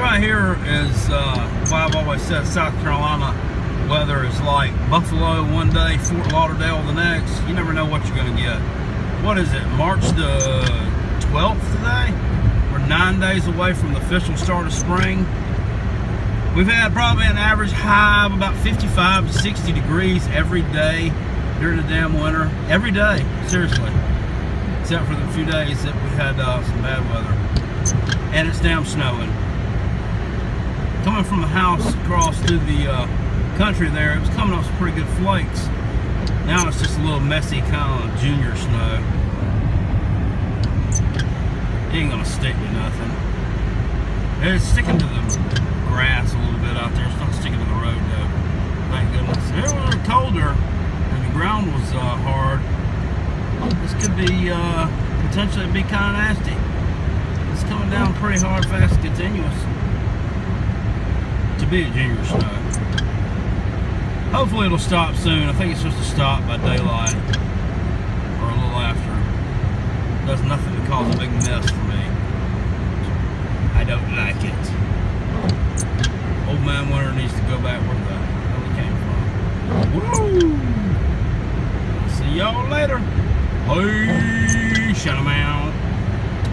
right here is why I've always said South Carolina weather is like Buffalo one day, Fort Lauderdale the next. You never know what you're going to get. What is it, March the 12th today? We're 9 days away from the official start of spring. We've had probably an average high of about 55 to 60 degrees every day during the damn winter. Every day, seriously. Except for the few days that we had some bad weather. And it's damn snowing. Coming from the house across through the country there, it was coming up some pretty good flakes. Now it's just a little messy kind of junior snow. It ain't gonna stick to nothing. It's sticking to the grass a little bit out there. It's not sticking to the road though. Thank goodness. It was a little colder and the ground was hard. This could be potentially be kind of nasty. It's coming down pretty hard, fast, continuous to be a junior snow. Hopefully it'll stop soon. I think it's supposed to stop by daylight or a little after. It does nothing to cause a big mess for me. I don't like it. Old man winter needs to go back where the hell he came from. Woo! See y'all later. Hey, shut 'em out.